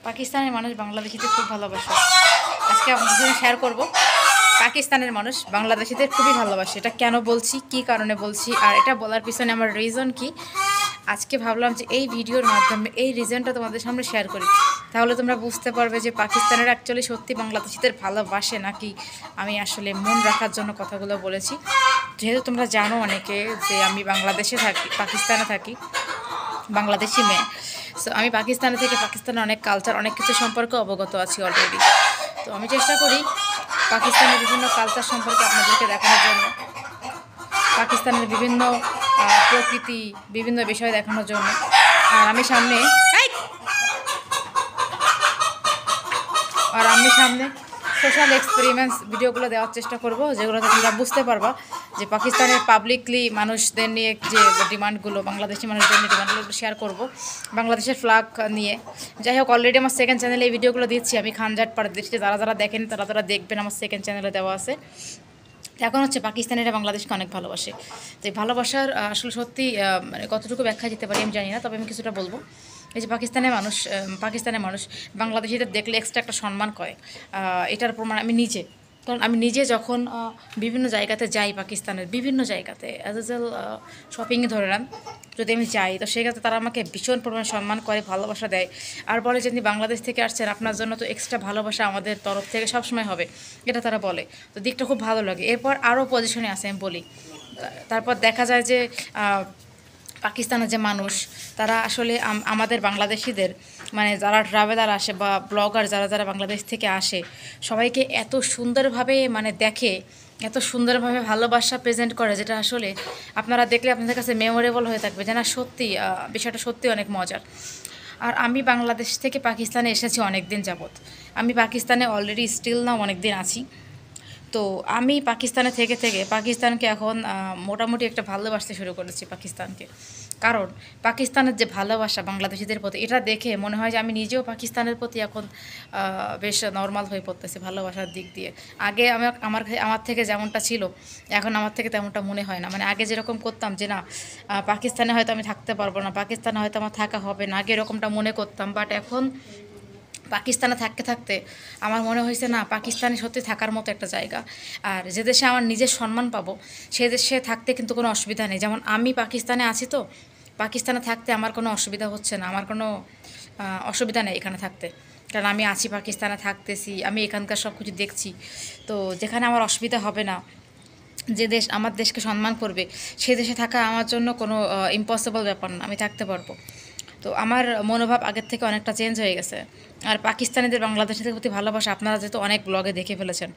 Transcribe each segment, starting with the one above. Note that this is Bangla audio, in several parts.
পাকিস্তানের মানুষ বাংলাদেশিদের খুব ভালোবাসে। আজকে আপনাদের সাথে শেয়ার করব পাকিস্তানের মানুষ বাংলাদেশিদের খুবই ভালোবাসে। এটা কেন বলছি, কি কারণে বলছি, আর এটা বলার পিছনে আমার রিজন কি, আজকে ভাবলাম যে এই ভিডিওর মাধ্যমে এই রিজনটা তোমাদের সামনে শেয়ার করি। তাহলে তোমরা বুঝতে পারবে যে পাকিস্তানের অ্যাকচুয়ালি সত্যি বাংলাদেশিদের ভালোবাসে নাকি আমি আসলে মন রাখার জন্য কথাগুলো বলেছি। যেহেতু তোমরা জানো অনেকে যে আমি বাংলাদেশে থাকি, পাকিস্তানে থাকি, বাংলাদেশি মেয়ে। সো আমি পাকিস্তানে থেকে পাকিস্তানের অনেক কালচার, অনেক কিছু সম্পর্কে অবগত আছি অলরেডি। তো আমি চেষ্টা করি পাকিস্তানের বিভিন্ন কালচার সম্পর্কে আপনাদেরকে দেখানোর জন্য, পাকিস্তানের বিভিন্ন প্রকৃতি, বিভিন্ন বিষয় দেখানোর জন্য। আর আমি সামনে সোশ্যাল এক্সপেরিমেন্টস ভিডিওগুলো দেওয়ার চেষ্টা করব, যেগুলোতে তোমরা বুঝতে পারবা যে পাকিস্তানের পাবলিকলি মানুষদের নিয়ে যে ডিমান্ডগুলো, বাংলাদেশি মানুষদের নিয়ে ডিমান্ডগুলো শেয়ার করব, বাংলাদেশের ফ্ল্যাগ নিয়ে। যাই হোক, অলরেডি আমার সেকেন্ড চ্যানেলে এই ভিডিওগুলো দিচ্ছি আমি, খানজাট পারদেশে। যারা দেখেন তারা দেখবেন, আমার সেকেন্ড চ্যানেলে দেওয়া আছে। এখন হচ্ছে পাকিস্তানিরা বাংলাদেশকে অনেক ভালোবাসে। তো এই ভালোবাসার আসলে সত্যি মানে কতটুকু ব্যাখ্যা দিতে পারি আমি জানি না, তবে আমি কিছুটা বলবো। এই যে পাকিস্তানের মানুষ বাংলাদেশিদের দেখলে এক্সট্রা একটা সম্মান করে। এটার প্রমাণ আমি নিজে, কারণ আমি নিজে যখন বিভিন্ন জায়গাতে যাই, পাকিস্তানের বিভিন্ন জায়গাতে অ্যাজ ইউজুয়াল শপিংয়ে ধরে নেন, যদি আমি যাই তো সেক্ষেত্রে তারা আমাকে ভীষণ পরিমাণে সম্মান করে, ভালোবাসা দেয়। আর বলে যে আপনি বাংলাদেশ থেকে আসছেন, আপনার জন্য তো এক্সট্রা ভালোবাসা আমাদের তরফ থেকে সবসময় হবে, এটা তারা বলে। তো দিকটা খুব ভালো লাগে। এরপর আরও পজিশনে আছে আমি বলি। তারপর দেখা যায় যে পাকিস্তানের যে মানুষ, তারা আসলে আমাদের বাংলাদেশিদের, মানে যারা ট্রাভেলার আসে বা ব্লগার যারা বাংলাদেশ থেকে আসে, সবাইকে এত সুন্দরভাবে মানে দেখে, এত সুন্দরভাবে ভালোবাসা প্রেজেন্ট করে, যেটা আসলে আপনারা দেখলে আপনাদের কাছে মেমোরেবল হয়ে থাকবে, যে না সত্যি বিষয়টা সত্যি অনেক মজার। আর আমি বাংলাদেশ থেকে পাকিস্তানে এসেছি অনেক দিন যাবৎ। আমি পাকিস্তানে অলরেডি স্টিল নাও অনেক দিন আছি। তো আমি পাকিস্তানে থেকে থেকে পাকিস্তানকে এখন মোটামুটি একটা ভালোবাসতে শুরু করেছি পাকিস্তানকে। কারণ পাকিস্তানের যে ভালোবাসা বাংলাদেশিদের প্রতি, এটা দেখে মনে হয় যে আমি নিজেও পাকিস্তানের প্রতি এখন বেশ নর্মাল হয়ে পড়তেছে ভালোবাসার দিক দিয়ে। আগে আমার থেকে যেমনটা ছিল, এখন আমার থেকে তেমনটা মনে হয় না। মানে আগে যেরকম করতাম যে না পাকিস্তানে হয়তো আমি থাকতে পারবো না, পাকিস্তানে হয়তো আমার থাকা হবে না, আগে এরকমটা মনে করতাম। বাট এখন পাকিস্তানে থাকতে থাকতে আমার মনে হয়েছে না, পাকিস্তানে সত্যি থাকার মতো একটা জায়গা। আর যে দেশে আমার নিজের সম্মান পাবো, সে দেশে থাকতে কিন্তু কোনো অসুবিধা নেই। যেমন আমি পাকিস্তানে আছি, তো পাকিস্তানে থাকতে আমার কোনো অসুবিধা হচ্ছে না, আমার কোনো অসুবিধা নেই এখানে থাকতে। কারণ আমি আছি, পাকিস্তানে থাকতেছি, আমি এখানকার সব কিছু দেখছি। তো যেখানে আমার অসুবিধা হবে না, যে দেশ আমার দেশকে সম্মান করবে, সে দেশে থাকা আমার জন্য কোনো ইম্পসিবল ব্যাপার না, আমি থাকতে পারবো। তো আমার মনোভাব আগের থেকে অনেকটা চেঞ্জ হয়ে গেছে। আর পাকিস্তানিদের বাংলাদেশের প্রতি ভালোবাসা আপনারা যেহেতু অনেক ব্লগে দেখে ফেলেছেন,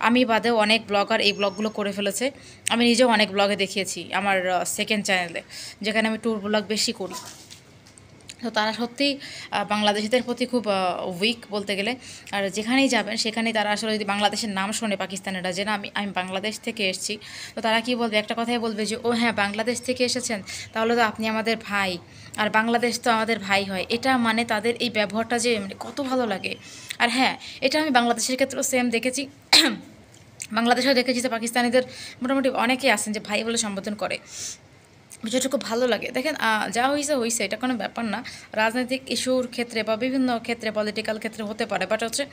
আমি বাদেও অনেক ব্লগার এই ব্লগগুলো করে ফেলেছে। আমি নিজেও অনেক ব্লগে দেখিয়েছি আমার সেকেন্ড চ্যানেলে, যেখানে আমি ট্যুর ব্লগ বেশি করি। তো তারা সত্যিই বাংলাদেশিদের প্রতি খুব উইক বলতে গেলে। আর যেখানেই যাবেন সেখানেই তারা আসলে যদি বাংলাদেশের নাম শোনে পাকিস্তানিরা, যে না আমি বাংলাদেশ থেকে এসেছি, তো তারা কি বলবে, একটা কথাই বলবে যে ও হ্যাঁ বাংলাদেশ থেকে এসেছেন, তাহলে তো আপনি আমাদের ভাই, আর বাংলাদেশ তো আমাদের ভাই হয়। এটা মানে তাদের এই ব্যবহারটা যে মানে কত ভালো লাগে। আর হ্যাঁ, এটা আমি বাংলাদেশের ক্ষেত্রেও সেম দেখেছি, বাংলাদেশেও দেখেছি যে পাকিস্তানিদের মোটামুটি অনেকেই আছেন যে ভাই বলে সম্বোধন করে। বিষয়টা খুব ভালো লাগে। দেখেন যা হয়েছে এটা কোনো ব্যাপার না। রাজনৈতিক ইস্যুর ক্ষেত্রে বা বিভিন্ন ক্ষেত্রে, পলিটিক্যাল ক্ষেত্রে হতে পারে, বাট হচ্ছে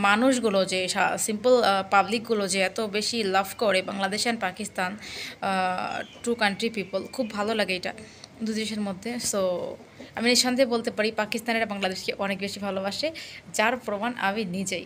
মানুষগুলো যে সিম্পল পাবলিকগুলো যে এত বেশি লাভ করে Bangladesh and Pakistan, two country people, খুব ভালো লাগে এটা দু দেশের মধ্যে। সো আমি নিঃসন্দেহে বলতে পারি পাকিস্তানিরা বাংলাদেশকে অনেক বেশি ভালোবাসে, যার প্রমাণ আমি নিজেই।